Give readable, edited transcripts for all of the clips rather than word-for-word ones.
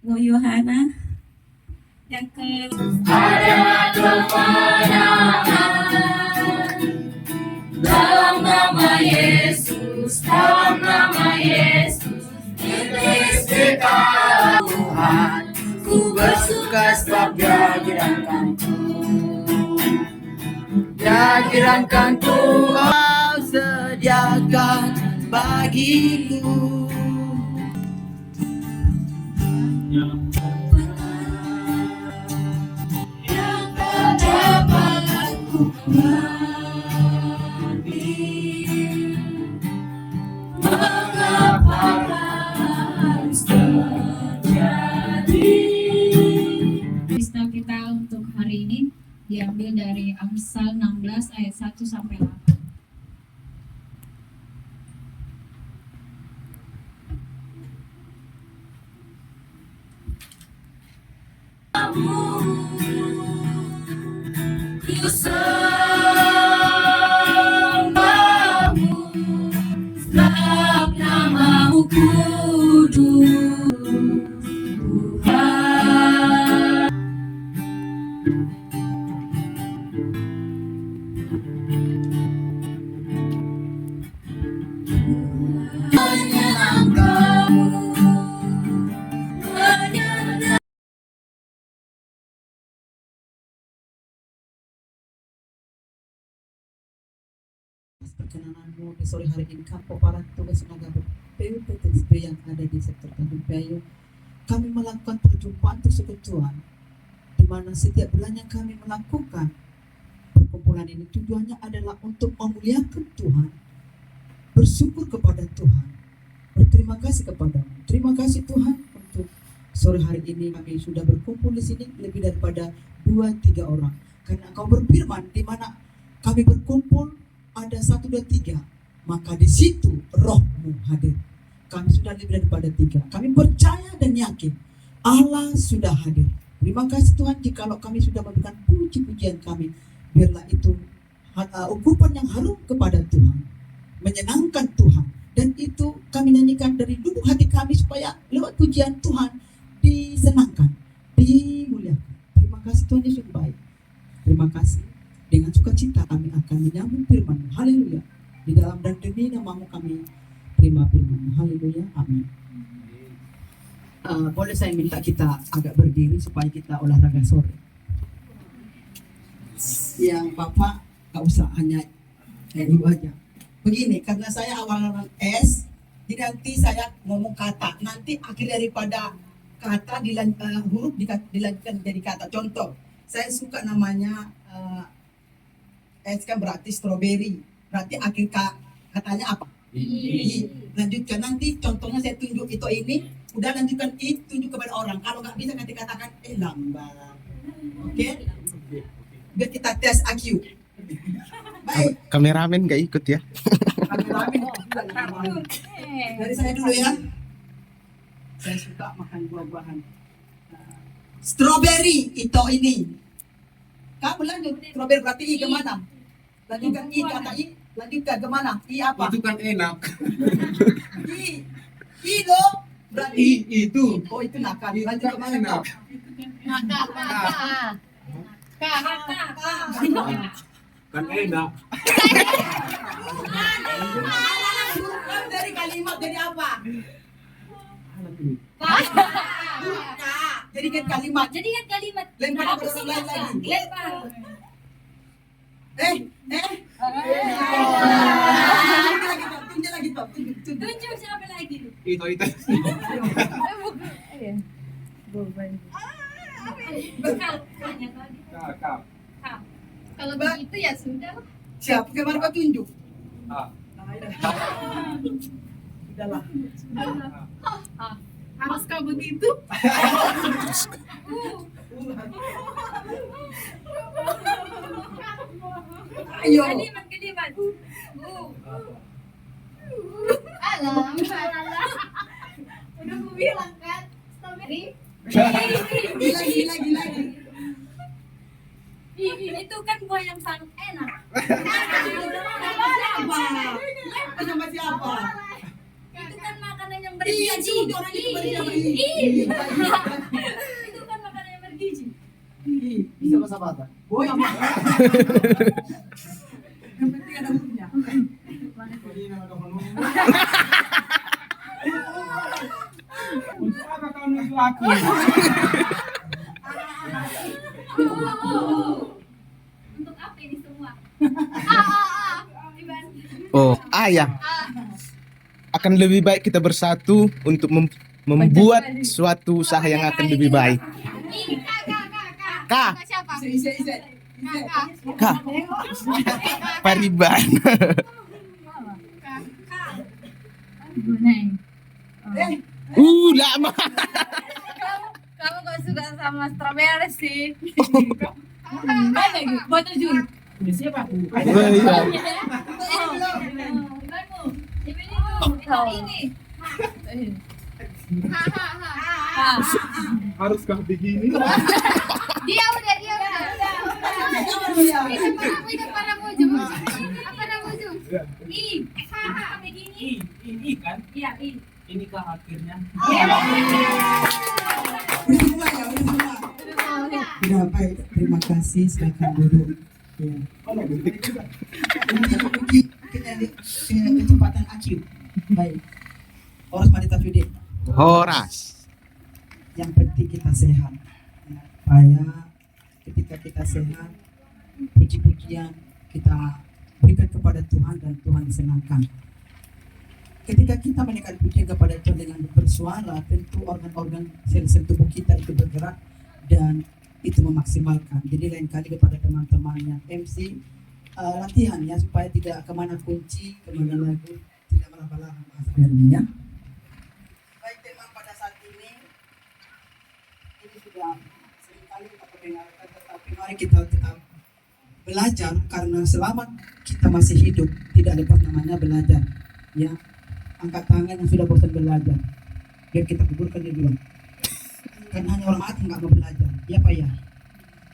Bu Yohana yang ke Ada kemenangan dalam nama Yesus, dalam nama Yesus. Iblis dikalahin Tuhan, ku bersuka sebab Dia kirangkanku. Dia kirangkanku, Kau sediakan bagiku. Yang tak dapat ku mengerti, mengapa harus terjadi. Kristal kita untuk hari ini diambil dari Amsal 16 ayat 1 sampai 8. Ku sembahmu, sebab namamu kudus, Tuhan. Menyenangkanmu, menyenangkanmu. Perkenananmu di sore hari ini Kampo para tugas tenaga PUPTSB yang ada di sektor Tanjung Priok, kami melakukan perjumpaan tersebut Tuhan, di mana setiap bulannya kami melakukan perkumpulan ini tujuannya adalah untuk memuliakan Tuhan, bersyukur kepada Tuhan, berterima kasih kepadamu. Terima kasih Tuhan untuk sore hari ini kami sudah berkumpul di sini lebih daripada 2-3 orang, karena Engkau berfirman di mana kami berkumpul ada 1, 2, 3, maka di situ rohmu hadir. Kami sudah lebih daripada 3. Kami percaya dan yakin Allah sudah hadir. Terima kasih Tuhan jikalau kami sudah memberikan puji-pujian kami, biarlah itu ungkapan yang harum kepada Tuhan, menyenangkan Tuhan, dan itu kami nyanyikan dari lubuk hati kami supaya lewat pujian Tuhan disenangkan, dimuliakan. Terima kasih Tuhan Yesus baik. Terima kasih. Dengan sukacita kami akan menyambut firman. Haleluya. Di dalam dan demi namamu kami terima firman. Haleluya. Amin. Boleh saya minta kita agak berdiri supaya kita olahraga sore. Yang Bapak gak usah hanya ibu aja. Begini, karena saya awal-awal S, jadi nanti saya ngomong kata. Nanti akhir daripada kata huruf dilanjutkan jadi kata. Contoh, saya suka namanya S kan berarti strawberry. Berarti akhir katanya apa? I. Lanjutkan nanti contohnya saya tunjuk itu ini, udah lanjutkan I, tunjuk kepada orang. Kalau nggak bisa nanti katakan lambat. Oke? Biar kita tes IQ. Baik. Kameramen nggak ikut ya? Kameramen dari saya dulu ya. Saya suka makan buah-buahan. Strawberry itu ini. Kamu lanjut, strawberry berarti I kemana? Lanjutkan I, kata I, lanjutkan kemana? I apa? Itu kan enak. I lo berarti itu. oh itu nakal. Lanjut kemana? Nakal. Kan enak. Dari kalimat jadi apa? Jadikan kalimat. Lempar kepada orang lain lagi. Tunjuk lagi Pak. Tunjuk siapa lagi? Itu. Kakak. Kalau begitu ya sudah. Siapa kemana Pak tunjuk? Udahlah. Haruskah begitu? Ayo. Kalimat. Alam. Udah aku bilang kan, strawberry. Lagi. Itu kan buah yang sangat enak. Sama siapa? Itu kan makanan yang bergizi. Seperti orang itu berjamaah. Itu kan makanan yang bergizi. Bisa bahasa Batak. Boy, yang penting ada hurufnya. Untuk apa kau nuduh aku? Untuk apa ini semua? Iban. Oh, ya. Akan lebih baik kita bersatu untuk membuat suatu usaha yang akan lebih baik. Ini kak. Kak. Kak siapa? Ise. Kak. Kak. Pariban. Lama. Kamu kok suka sama strawberry sih? Botol jus. Ini siapa aku? Ini. Haruskah begini? Dia udah. Ini apa namanya? Ini. Begini. Ini kan? Iya, ini. Ini kah akhirnya? Udah semua ya, udah semua. Tidak baik, terima kasih, silakan duduk. Ya. Ini kecepatan IQ. Baik. Horas Marita Fide. Horas. Yang penting kita sehat. Ya, supaya ketika kita sehat, puji-pujian kita berikan kepada Tuhan dan Tuhan disenangkan. Ketika kita menaikkan pujian kepada Tuhan dengan bersuara, tentu organ-organ sel-sel tubuh kita itu bergerak dan itu memaksimalkan. Jadi lain kali kepada teman-teman yang MC latihan ya supaya tidak kemana kunci, kemana lagu, tidak meraba-raba bahasa ya. Baik teman pada saat ini sudah seringkali kita perdengarkan, tetapi mari kita tetap belajar karena selama kita masih hidup tidak lepas namanya belajar ya. Angkat tangan yang sudah bosan belajar biar kita kuburkan dia dulu, karena hanya orang mati nggak mau belajar ya Pak ya,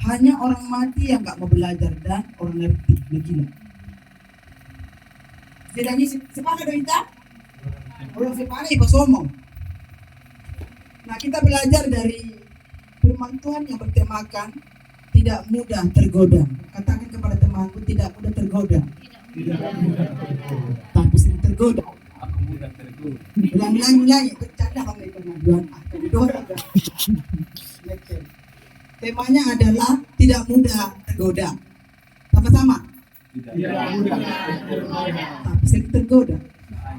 hanya orang mati yang nggak mau belajar dan orang ngerti gila. Sedangnya sepakat dong kita orang sepakat ibu somong. Nah kita belajar dari firman Tuhan yang bertemakan tidak mudah tergoda. Katakan kepada temanku, tidak mudah tergoda. Tapi sering tergoda. Aku mudah tergoda. Bilang nyanyi, bercanda kalau itu pengaduan. Temanya adalah tidak mudah tergoda. Sama-sama. Tidak mudah tergoda. Tapi sering tergoda.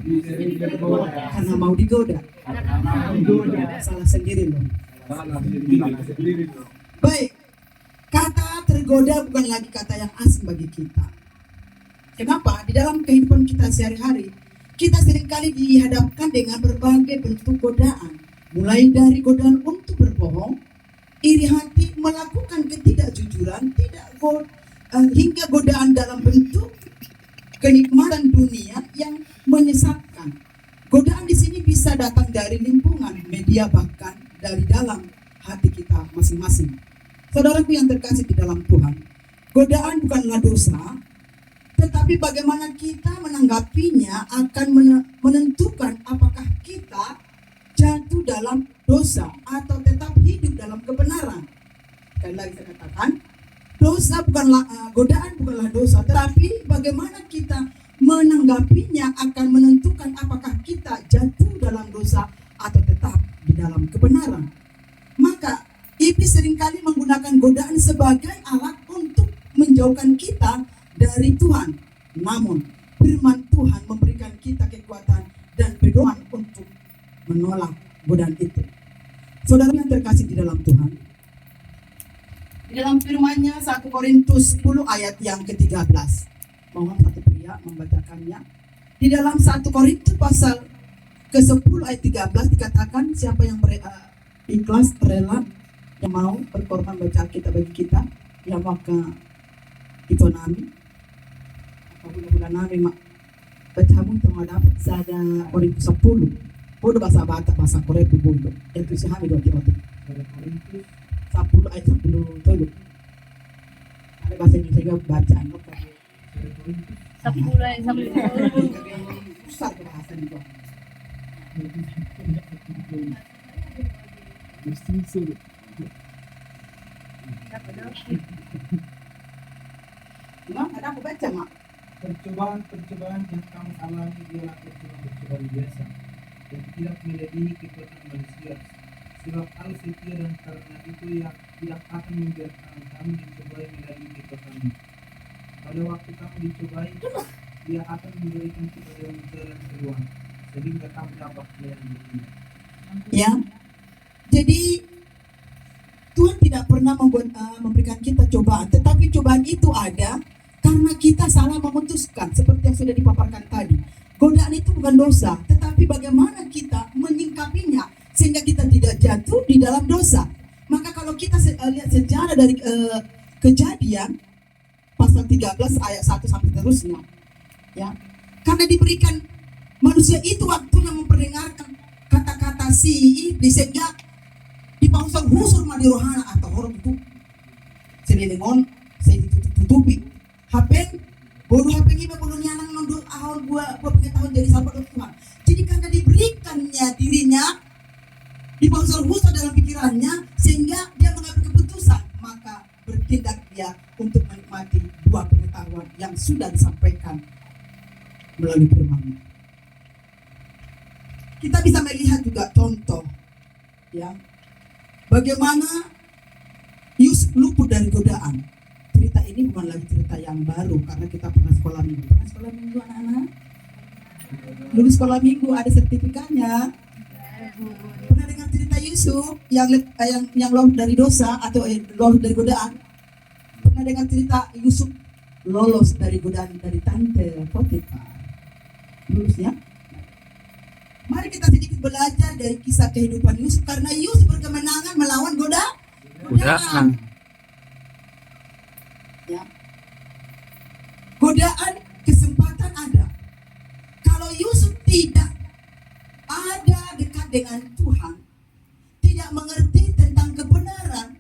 Sering tergoda. Karena mau digoda. Salah sendiri loh. Salah sendiri. Baik. Kata tergoda bukan lagi kata yang asing bagi kita. Kenapa? Di dalam kehidupan kita sehari-hari, kita seringkali dihadapkan dengan berbagai bentuk godaan. Mulai dari godaan untuk berbohong, iri hati, melakukan ketidakjujuran, hingga godaan dalam bentuk kenikmatan dunia yang menyesatkan. Godaan di sini bisa datang dari lingkungan, media, bahkan dari dalam hati kita masing-masing. Saudaraku yang terkasih di dalam Tuhan, godaan bukanlah dosa, tetapi bagaimana kita menanggapinya akan menentukan apakah kita jatuh dalam dosa atau tetap hidup dalam kebenaran. Sekali lagi saya katakan, godaan bukanlah dosa, tetapi bagaimana kita menanggapinya akan menentukan apakah kita jatuh dalam dosa atau tetap di dalam kebenaran. Maka iblis seringkali menggunakan godaan sebagai alat untuk menjauhkan kita dari Tuhan. Namun firman Tuhan memberikan kita kekuatan dan pedoman untuk menolak godaan itu. Saudara yang terkasih di dalam Tuhan, di dalam firman-Nya 1 Korintus 10 ayat yang ke-13. Mohon satu pria membacakannya. Di dalam 1 Korintus pasal ke-10 ayat 13 dikatakan, siapa yang ikhlas, rela, yang mau berkorban baca Alkitab bagi kita, ya maka itu nami bulan nami mak baca hamun terhadap sada Korintus 10 bodoh bahasa Batak bahasa Korea itu bodoh yang itu sehami dua tiga 10 ayat 10 tolu ada bahasa Indonesia baca anggap 10 ayat 10. besar bahasa itu Bersusul. Mak, ada aku baca, Mak. Percobaan-percobaan yang kamu alami ialah percobaan-percobaan biasa yang tidak melebihi kekuatan manusia. Sebab Allah setia dan karena itu ia tidak akan membiarkan kamu dicobai melalui kekuatanmu. Pada waktu kamu dicobai, dia akan memberikan kepadamu jalan keluar sehingga kamu dapat melalui. Ya. Jadi Tuhan tidak pernah memberikan kita cobaan, tetapi cobaan itu ada karena kita salah memutuskan seperti yang sudah dipaparkan tadi. Godaan itu bukan dosa, tetapi bagaimana kita menyingkapinya sehingga kita tidak jatuh di dalam dosa. Maka kalau kita lihat sejarah dari Kejadian pasal 13 ayat 1 sampai terusnya, ya, karena diberikan manusia itu waktunya memperdengarkan kata-kata si iblis sehingga dipausang husur madi rohana atau orang itu sedelengon saya ditutupi HP bodoh HP kita bodoh nyanang nonton ahor gua pengetahuan jadi sahabat Tuhan. Jadi karena diberikannya dirinya dipausang husur dalam pikirannya sehingga dia mengambil keputusan, maka bertindak dia untuk menikmati dua pengetahuan yang sudah disampaikan melalui firman. Kita bisa melihat juga contoh, ya, bagaimana Yusuf luput dari godaan. Cerita ini bukan lagi cerita yang baru karena kita pernah sekolah minggu. Pernah sekolah minggu anak-anak? Lulus sekolah minggu ada sertifikatnya. Pernah dengar cerita Yusuf yang lolos dari dosa atau lolos dari godaan? Pernah dengar cerita Yusuf lolos dari godaan dari tante Potifar? Lulus ya? Mari kita sedikit belajar dari kisah kehidupan Yusuf karena Yusuf berkemenangan melawan godaan. Ya. Godaan kesempatan ada. Kalau Yusuf tidak ada dekat dengan Tuhan, tidak mengerti tentang kebenaran,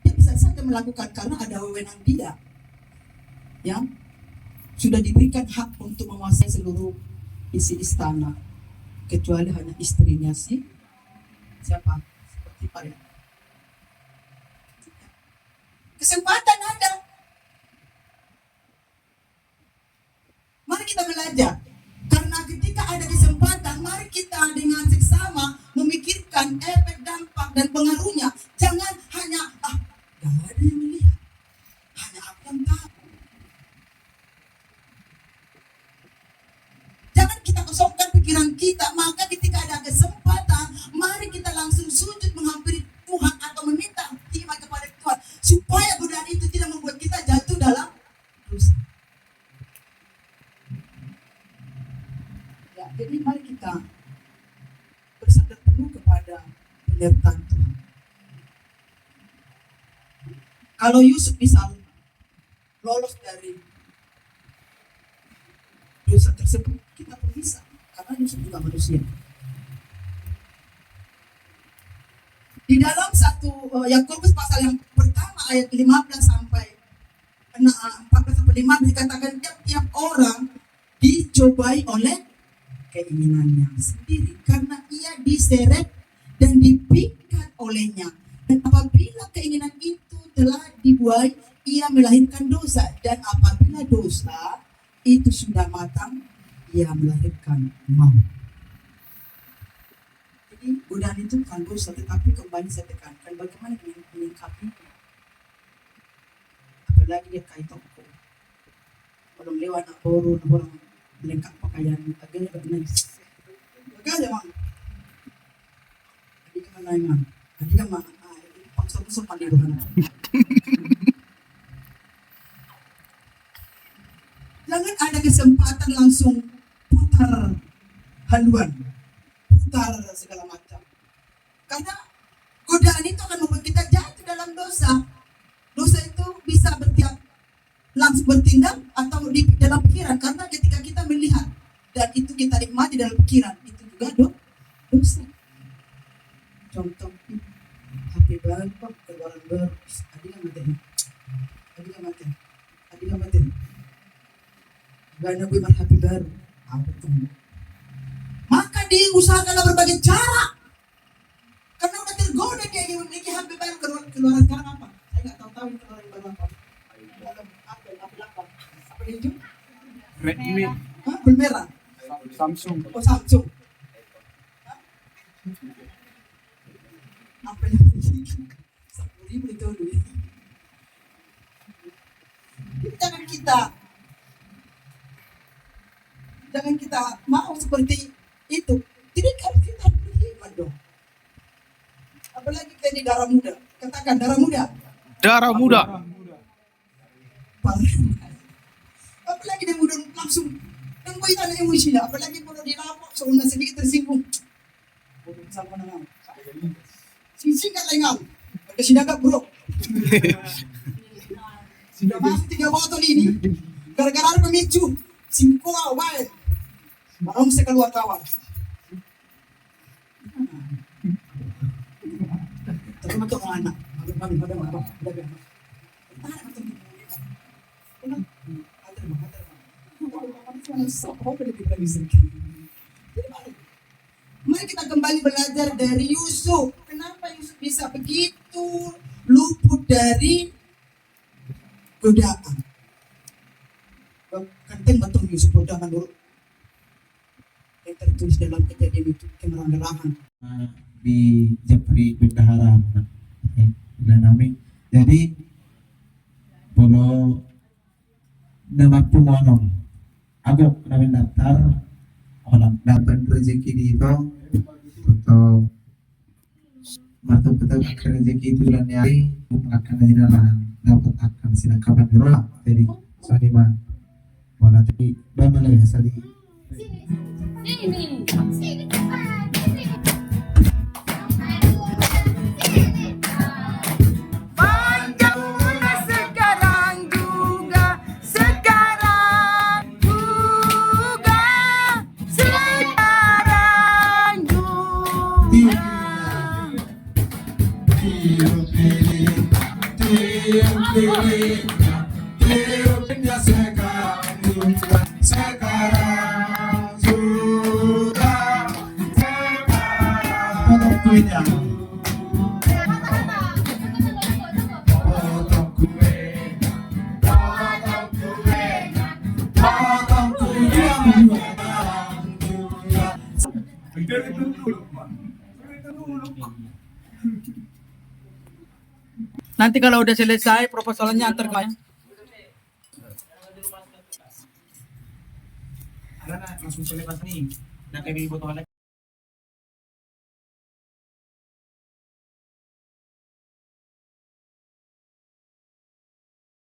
dia bisa saja melakukan karena ada wewenang dia. Ya. Sudah diberikan hak untuk menguasai seluruh isi istana kecuali hanya istrinya siapa seperti Pak ya. Kesempatan ada. Mari kita belajar karena ketika ada kesempatan mari kita dengan seksama memikirkan efek, dampak dan pengaruhnya. Jangan hanya gak ada yang melihat, hanya aku yang tahu. Jangan kita kosongkan pikiran kita, maka ketika ada kesempatan, mari kita langsung sujud menghampiri Tuhan atau meminta hikmat kepada Tuhan, supaya godaan itu tidak membuat kita jatuh dalam dosa. Ya, jadi mari kita bersandar penuh kepada penyertaan Tuhan. Kalau Yusuf bisa lolos dari dosa tersebut, kita pun bisa karena Yusuf juga manusia. Di dalam Yakobus pasal yang pertama ayat 15 sampai 14 sampai 15 dikatakan tiap orang dicobai oleh keinginannya sendiri karena ia diseret dan dipikat olehnya. Dan apabila keinginan itu telah dibuai, ia melahirkan dosa, dan apabila dosa itu sudah matang, ia melahirkan maut. Jadi godaan itu bukan dosa, tetapi kembali saya tekankan bagaimana menyikapi. Apalagi dia kait toko, belum lewat nak boru, orang lengkap pakaian, agaknya nice. Agaknya mang, adik mana yang adik mang, paksa mandi rohana. Jangan ada kesempatan langsung putar haluan, putar segala macam. Karena godaan itu akan membuat kita jatuh dalam dosa. Dosa itu bisa langsung bertindak atau di dalam pikiran. Karena ketika kita melihat dan itu kita nikmati dalam pikiran, itu juga dosa. Contoh, HP baru, keluaran baru, adik mati. Gana gue mah HP baru, apa tunggu. Adik mati. diusahakanlah berbagai cara. Karena udah tergoda dia ingin memiliki HP baru. Keluaran sekarang apa? Saya nggak tahu keluaran baru apa. Apel apa? Apel hijau? Redmi, Hah? Apel merah? Samsung. Oh, Samsung. Hah? Apel 10.000 itu dulu. Jangan kita mau seperti itu. Tidak, harus kita beriman dong. Apalagi kita di darah muda. Katakan darah muda. Darah muda. Apalagi dia muda langsung. Yang boy tanah emosi lah. Apalagi kalau dilapok seorang sedikit tersinggung. Bodoh sama nama. Singkat lengan. Berkesinaga bro. Sudah masuk 3 botol ini. Gara-gara ada pemicu. Singkong baik. Marong saya keluar kawan. Tapi untuk anak. Mari kita kembali belajar dari Yusuf. Kenapa Yusuf bisa begitu luput dari godaan? Kanteng betul Yusuf godaan dulu. Yang tertulis dalam Kejadian itu kemeranggerahan. Di Jepri bendahara dan kami jadi kalau nama pumonom aku kena daftar orang dapat rezeki di itu atau masuk betul rezeki itu dan nyari akan jadi dapat akan silang kapan dulu jadi soalnya mah mau nanti bagaimana ya sali Sini. Sini. Nanti kalau udah selesai proposalnya antar ke langsung selepas nih. Nak kami butuh